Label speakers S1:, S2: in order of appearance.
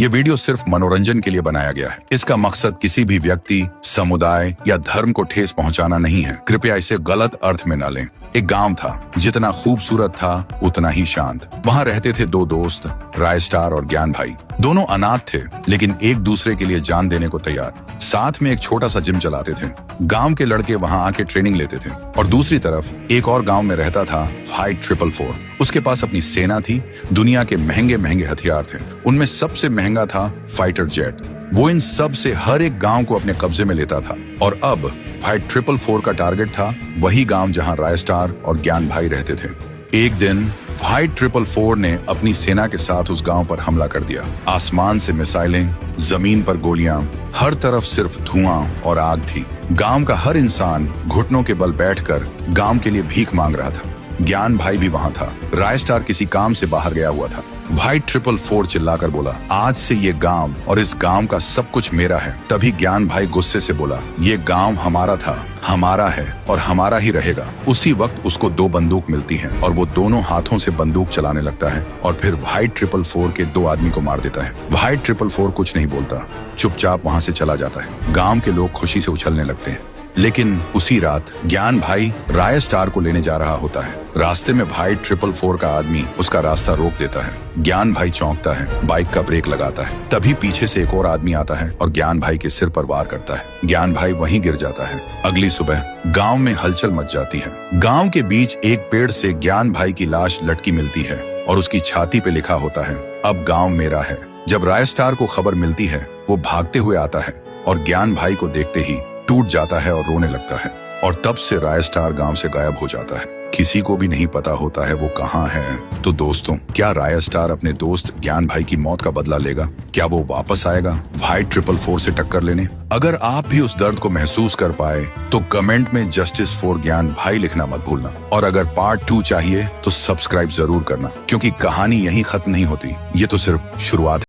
S1: ये वीडियो सिर्फ मनोरंजन के लिए बनाया गया है। इसका मकसद किसी भी व्यक्ति, समुदाय या धर्म को ठेस पहुंचाना नहीं है। कृपया इसे गलत अर्थ में न लें। एक गांव था, जितना खूबसूरत था उतना ही शांत। वहां रहते थे दो दोस्त, राय स्टार और ज्ञान भाई। दोनों अनाथ थे, लेकिन एक दूसरे के लिए जान देने को तैयार। साथ में एक छोटा सा जिम चलाते थे। गांव के लड़के वहां आके ट्रेनिंग लेते थे। और दूसरी तरफ एक और गांव में रहता था फाइट 444। उसके पास अपनी सेना थी, दुनिया के महंगे महंगे हथियार थे। उनमें सबसे महंगा था फाइटर जेट। वो इन सब से हर एक गांव को अपने कब्जे में लेता था। और अब फाइट 444 का टारगेट था वही गांव जहां राय स्टार और ज्ञान भाई रहते थे। एक दिन फाइट 444 ने अपनी सेना के साथ उस गांव पर हमला कर दिया। आसमान से मिसाइलें, जमीन पर गोलियां, हर तरफ सिर्फ धुआं और आग थी। गांव का हर इंसान घुटनों के बल बैठकर गांव के लिए भीख मांग रहा था। ज्ञान भाई भी वहां था। राय स्टार किसी काम से बाहर गया हुआ था। फाइट 444 चिल्लाकर बोला, आज से ये गांव और इस गांव का सब कुछ मेरा है। तभी ज्ञान भाई गुस्से से बोला, ये गांव हमारा था, हमारा है और हमारा ही रहेगा। उसी वक्त उसको दो बंदूक मिलती हैं और वो दोनों हाथों से बंदूक चलाने लगता है और फिर फाइट 444 के दो आदमी को मार देता है। फाइट 444 कुछ नहीं बोलता, चुपचाप वहां से चला जाता है। गांव के लोग खुशी से उछलने लगते हैं। लेकिन उसी रात ज्ञान भाई राय स्टार को लेने जा रहा होता है। रास्ते में फाइट 444 का आदमी उसका रास्ता रोक देता है। ज्ञान भाई चौंकता है, बाइक का ब्रेक लगाता है। तभी पीछे से एक और आदमी आता है और ज्ञान भाई के सिर पर वार करता है। ज्ञान भाई वहीं गिर जाता है। अगली सुबह गांव में हलचल मच जाती है। गांव के बीच एक पेड़ से ज्ञान भाई की लाश लटकी मिलती है और उसकी छाती पे लिखा होता है, अब गांव मेरा है। जब राय स्टार को खबर मिलती है, वो भागते हुए आता है और ज्ञान भाई को देखते ही टूट जाता है और रोने लगता है। और तब से राय स्टार गांव से गायब हो जाता है। किसी को भी नहीं पता होता है वो कहाँ है। तो दोस्तों, क्या राय स्टार अपने दोस्त ज्ञान भाई की मौत का बदला लेगा? क्या वो वापस आएगा फाइट 444 से टक्कर लेने? अगर आप भी उस दर्द को महसूस कर पाए तो कमेंट में जस्टिस फॉर ज्ञान भाई लिखना मत भूलना। और अगर पार्ट 2 चाहिए तो सब्सक्राइब जरूर करना, क्योंकि कहानी यहीं खत्म नहीं होती। ये तो सिर्फ शुरुआत है।